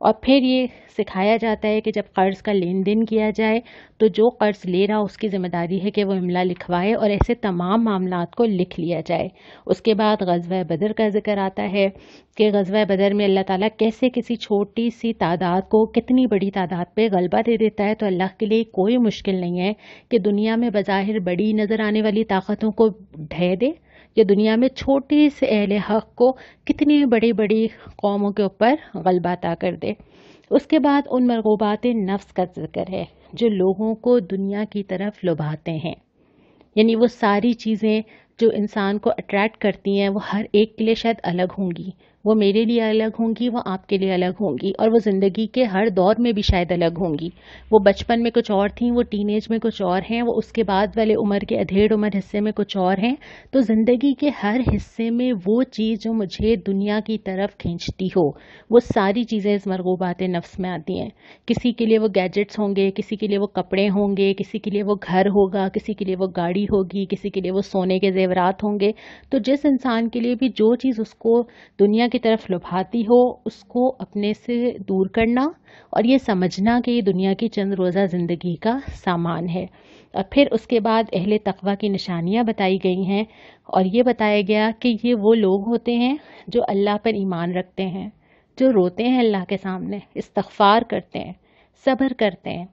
اور پھر یہ سکھایا جاتا ہے کہ جب قرض کا لین دین کیا جائے تو جو قرض لے رہا اس کی ذمہ داری ہے کہ وہ املا لکھوائے اور ایسے تمام معاملات کو لکھ لیا جائے۔ اس کے بعد غزوہ بدر کا ذکر آتا ہے کہ غزوہ بدر میں اللہ تعالیٰ کیسے کسی چھوٹی سی تعداد کو کتنی بڑی تعداد پہ غلبہ دے دیتا ہے۔ تو اللہ کے لیے کوئی مشکل نہیں ہے کہ دنیا میں بظاہر بڑی نظر آنے والی طاقتوں کو ڈھہ دے، یا دنیا میں چھوٹی سے اہل حق کو کتنی بڑی بڑی قوموں کے اوپر غلبہ عطا کر دے۔ اس کے بعد ان مرغوبات نفس کا ذکر ہے جو لوگوں کو دنیا کی طرف لبھاتے ہیں، یعنی وہ ساری چیزیں جو انسان کو اٹریکٹ کرتی ہیں وہ ہر ایک کے لیے شاید الگ ہوں گی، وہ میرے لیے الگ ہوں گی، وہ آپ کے لیے الگ ہوں گی، اور وہ زندگی کے ہر دور میں بھی شاید الگ ہوں گی۔ وہ بچپن میں کچھ اور تھیں، وہ ٹین ایج میں کچھ اور ہیں، وہ اس کے بعد والے عمر کے ادھیڑ عمر حصے میں کچھ اور ہیں۔ تو زندگی کے ہر حصے میں وہ چیز جو مجھے دنیا کی طرف کھینچتی ہو وہ ساری چیزیں اس مرغوبات نفس میں آتی ہیں۔ کسی کے لیے وہ گیجٹس ہوں گے، کسی کے لیے وہ کپڑے ہوں گے، کسی کے لیے وہ گھر ہوگا، کسی کے لیے وہ گاڑی ہوگی، کسی کے لیے وہ سونے کے زیورات ہوں گے۔ تو جس انسان کے لیے بھی جو چیز اس کو دنیا کی طرف لبھاتی ہو اس کو اپنے سے دور کرنا اور یہ سمجھنا کہ یہ دنیا کی چند روزہ زندگی کا سامان ہے۔ اور پھر اس کے بعد اہل تقویٰ کی نشانیاں بتائی گئی ہیں اور یہ بتایا گیا کہ یہ وہ لوگ ہوتے ہیں جو اللہ پر ایمان رکھتے ہیں، جو روتے ہیں اللہ کے سامنے، استغفار کرتے ہیں، صبر کرتے ہیں۔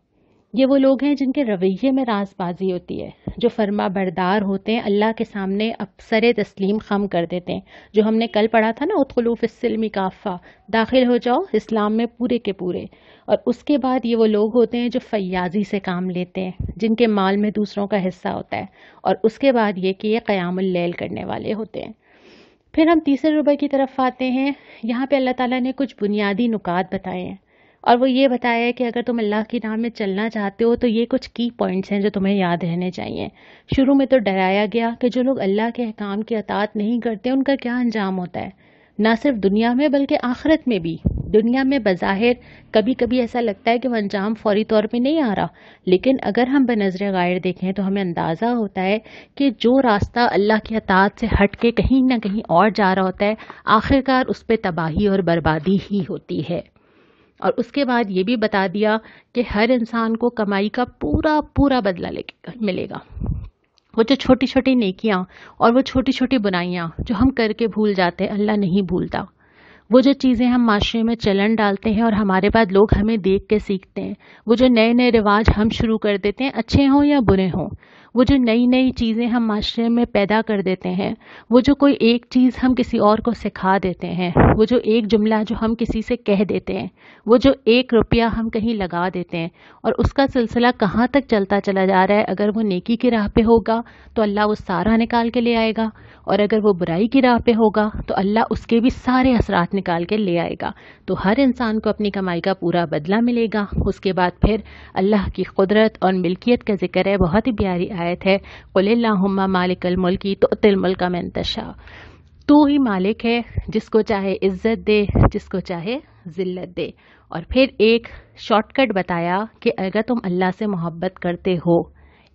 یہ وہ لوگ ہیں جن کے رویے میں راز بازی ہوتی ہے، جو فرما بردار ہوتے ہیں، اللہ کے سامنے سر تسلیم خم کر دیتے ہیں، جو ہم نے کل پڑھا تھا نا، ادخلوا فی السلم کافہ، داخل ہو جاؤ اسلام میں پورے کے پورے۔ اور اس کے بعد یہ وہ لوگ ہوتے ہیں جو فیاضی سے کام لیتے ہیں، جن کے مال میں دوسروں کا حصہ ہوتا ہے، اور اس کے بعد یہ کہ یہ قیام اللیل کرنے والے ہوتے ہیں۔ پھر ہم تیسرے ربع کی طرف آتے ہیں۔ یہاں پہ اللہ تعالیٰ نے کچھ بنیادی نکات بتائے ہیں، اور وہ یہ بتایا ہے کہ اگر تم اللہ کی راہ میں چلنا چاہتے ہو تو یہ کچھ کی پوائنٹس ہیں جو تمہیں یاد رہنے چاہیے۔ شروع میں تو ڈرایا گیا کہ جو لوگ اللہ کے احکام کی اطاعت نہیں کرتے ان کا کیا انجام ہوتا ہے، نہ صرف دنیا میں بلکہ آخرت میں بھی۔ دنیا میں بظاہر کبھی کبھی ایسا لگتا ہے کہ وہ انجام فوری طور پہ نہیں آ رہا، لیکن اگر ہم بنظر غائر دیکھیں تو ہمیں اندازہ ہوتا ہے کہ جو راستہ اللہ کی اطاعت سے ہٹ کے کہیں نہ کہیں اور جا رہا ہوتا ہے، آخرکار اس پہ تباہی اور بربادی ہی ہوتی ہے۔ اور اس کے بعد یہ بھی بتا دیا کہ ہر انسان کو کمائی کا پورا پورا بدلہ ملے گا۔ وہ جو چھوٹی چھوٹی نیکیاں اور وہ چھوٹی چھوٹی بنائیاں جو ہم کر کے بھول جاتے ہیں، اللہ نہیں بھولتا۔ وہ جو چیزیں ہم معاشرے میں چلن ڈالتے ہیں اور ہمارے بعد لوگ ہمیں دیکھ کے سیکھتے ہیں، وہ جو نئے نئے رواج ہم شروع کر دیتے ہیں، اچھے ہوں یا برے ہوں، وہ جو نئی نئی چیزیں ہم معاشرے میں پیدا کر دیتے ہیں، وہ جو کوئی ایک چیز ہم کسی اور کو سکھا دیتے ہیں، وہ جو ایک جملہ جو ہم کسی سے کہہ دیتے ہیں، وہ جو 1 روپیہ ہم کہیں لگا دیتے ہیں، اور اس کا سلسلہ کہاں تک چلتا چلا جا رہا ہے، اگر وہ نیکی کی راہ پہ ہوگا تو اللہ وہ سارا نکال کے لے آئے گا، اور اگر وہ برائی کی راہ پہ ہوگا تو اللہ اس کے بھی سارے اثرات نکال کے لے آئے گا۔ تو ہر انسان کو اپنی کمائی کا پورا بدلہ ملے گا۔ اس کے بعد پھر اللہ کی قدرت اور ملکیت کا ذکر ہے، بہت ہی پیاری آیت ہے، قل اللہم مالک الملک تؤتی الملک من تشاء، تو ہی مالک ہے، جس کو چاہے عزت دے، جس کو چاہے ذلت دے۔ اور پھر ایک شارٹ کٹ بتایا کہ اگر تم اللہ سے محبت کرتے ہو،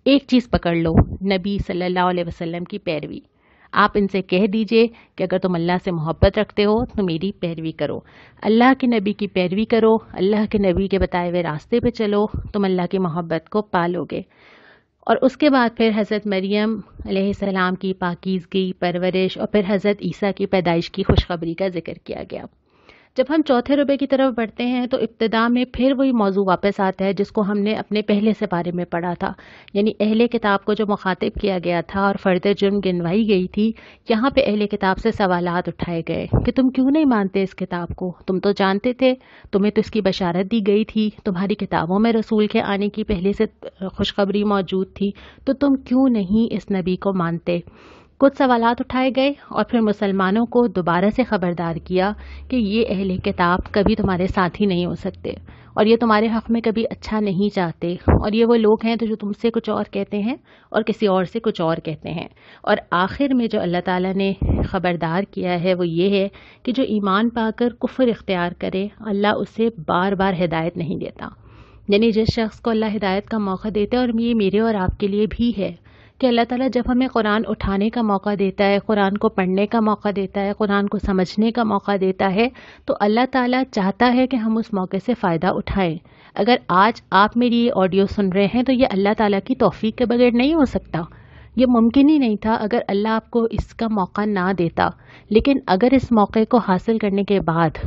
ایک چیز پکڑ لو، نبی صلی اللہ علیہ وسلم کی پیروی۔ آپ ان سے کہہ دیجئے کہ اگر تم اللہ سے محبت رکھتے ہو تو میری پیروی کرو، اللہ کے نبی کی پیروی کرو، اللہ کے نبی کے بتائے ہوئے راستے پہ چلو، تم اللہ کی محبت کو پالو گے۔ اور اس کے بعد پھر حضرت مریم علیہ السلام کی پاکیزگی، پرورش، اور پھر حضرت عیسیٰ کی پیدائش کی خوشخبری کا ذکر کیا گیا۔ جب ہم چوتھے ربع کی طرف بڑھتے ہیں تو ابتدا میں پھر وہی موضوع واپس آتا ہے جس کو ہم نے اپنے پہلے سپارے میں پڑھا تھا، یعنی اہل کتاب کو جو مخاطب کیا گیا تھا اور فرد جرم گنوائی گئی تھی، یہاں پہ اہل کتاب سے سوالات اٹھائے گئے کہ تم کیوں نہیں مانتے اس کتاب کو، تم تو جانتے تھے، تمہیں تو اس کی بشارت دی گئی تھی، تمہاری کتابوں میں رسول کے آنے کی پہلے سے خوشخبری موجود تھی، تو تم کیوں نہیں اس نبی کو مانتے۔ کچھ سوالات اٹھائے گئے اور پھر مسلمانوں کو دوبارہ سے خبردار کیا کہ یہ اہل کتاب کبھی تمہارے ساتھی نہیں ہو سکتے، اور یہ تمہارے حق میں کبھی اچھا نہیں چاہتے، اور یہ وہ لوگ ہیں جو تم سے کچھ اور کہتے ہیں اور کسی اور سے کچھ اور کہتے ہیں۔ اور آخر میں جو اللہ تعالیٰ نے خبردار کیا ہے وہ یہ ہے کہ جو ایمان پا کر کفر اختیار کرے، اللہ اسے بار بار ہدایت نہیں دیتا۔ یعنی جس شخص کو اللہ ہدایت کا موقع دیتا ہے، اور یہ میرے اور آپ کے لیے بھی ہے کہ اللہ تعالیٰ جب ہمیں قرآن اٹھانے کا موقع دیتا ہے، قرآن کو پڑھنے کا موقع دیتا ہے، قرآن کو سمجھنے کا موقع دیتا ہے، تو اللہ تعالیٰ چاہتا ہے کہ ہم اس موقع سے فائدہ اٹھائیں۔ اگر آج آپ میری یہ آڈیو سن رہے ہیں تو یہ اللہ تعالیٰ کی توفیق کے بغیر نہیں ہو سکتا، یہ ممکن ہی نہیں تھا اگر اللہ آپ کو اس کا موقع نہ دیتا۔ لیکن اگر اس موقع کو حاصل کرنے کے بعد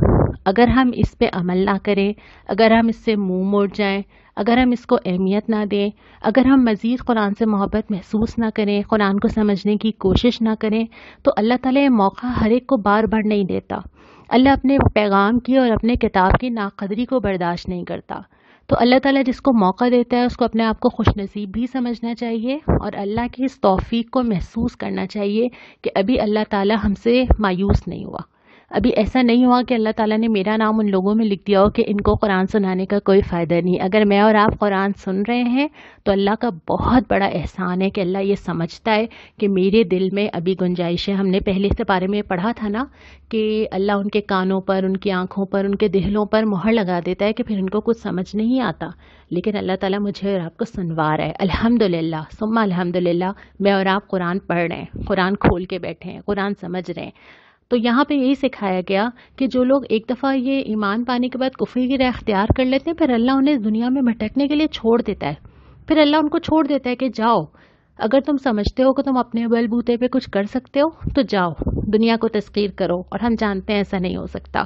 اگر ہم اس پہ عمل نہ کریں، اگر ہم اس سے منہ موڑ جائیں، اگر ہم اس کو اہمیت نہ دیں، اگر ہم مزید قرآن سے محبت محسوس نہ کریں، قرآن کو سمجھنے کی کوشش نہ کریں، تو اللہ تعالیٰ یہ موقع ہر ایک کو بار بار نہیں دیتا۔ اللہ اپنے پیغام کی اور اپنے کتاب کی ناقدری کو برداشت نہیں کرتا۔ تو اللہ تعالیٰ جس کو موقع دیتا ہے اس کو اپنے آپ کو خوش نصیب بھی سمجھنا چاہیے، اور اللہ کی اس توفیق کو محسوس کرنا چاہیے کہ ابھی اللہ تعالیٰ ہم سے مایوس نہیں ہوا، ابھی ایسا نہیں ہوا کہ اللہ تعالیٰ نے میرا نام ان لوگوں میں لکھ دیا ہو کہ ان کو قرآن سنانے کا کوئی فائدہ نہیں۔ اگر میں اور آپ قرآن سن رہے ہیں تو اللہ کا بہت بڑا احسان ہے کہ اللہ یہ سمجھتا ہے کہ میرے دل میں ابھی گنجائش ہے۔ ہم نے پہلے سے بارے میں پڑھا تھا نا کہ اللہ ان کے کانوں پر، ان کی آنکھوں پر، ان کے دہلوں پر مہر لگا دیتا ہے کہ پھر ان کو کچھ سمجھ نہیں آتا، لیکن اللہ تعالیٰ مجھے اور آپ کو سنوا رہا ہے۔ الحمدللہ ثم الحمدللہ، میں اور آپ قرآن پڑھ رہے ہیں، قرآن کھول کے بیٹھے ہیں، قرآن سمجھ رہے ہیں۔ تو یہاں پہ یہی سکھایا گیا کہ جو لوگ ایک دفعہ یہ ایمان پانے کے بعد کفر کی راہ اختیار کر لیتے ہیں، پھر اللہ انہیں دنیا میں بھٹکنے کے لیے چھوڑ دیتا ہے، پھر اللہ ان کو چھوڑ دیتا ہے کہ جاؤ، اگر تم سمجھتے ہو کہ تم اپنے بل بوتے پہ کچھ کر سکتے ہو تو جاؤ دنیا کو تسخیر کرو، اور ہم جانتے ہیں ایسا نہیں ہو سکتا۔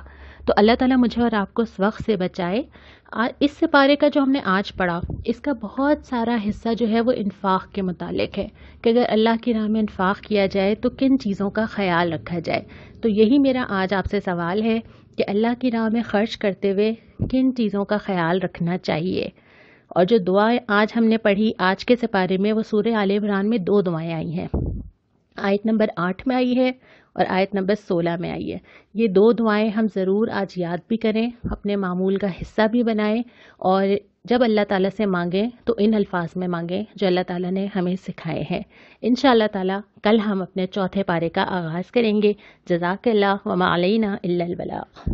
تو اللہ تعالیٰ مجھے اور آپ کو اس وقت سے بچائے۔ اس سپارے کا جو ہم نے آج پڑھا، اس کا بہت سارا حصہ جو ہے وہ انفاق کے متعلق ہے کہ اگر اللہ کی راہ میں انفاق کیا جائے تو کن چیزوں کا خیال رکھا جائے۔ تو یہی میرا آج آپ سے سوال ہے کہ اللہ کی راہ میں خرچ کرتے ہوئے کن چیزوں کا خیال رکھنا چاہیے۔ اور جو دعائیں آج ہم نے پڑھی آج کے سپارے میں، وہ سورہ آل عمران میں 2 دعائیں آئی ہیں، آیت نمبر 8 میں آئی ہے اور آیت نمبر 16 میں آئی ہے۔ یہ 2 دعائیں ہم ضرور آج یاد بھی کریں، اپنے معمول کا حصہ بھی بنائیں، اور جب اللہ تعالیٰ سے مانگیں تو ان الفاظ میں مانگیں جو اللہ تعالیٰ نے ہمیں سکھائے ہیں۔ انشاءاللہ تعالیٰ کل ہم اپنے چوتھے پارے کا آغاز کریں گے۔ جزاک اللہ وما علینا الا البلاغ۔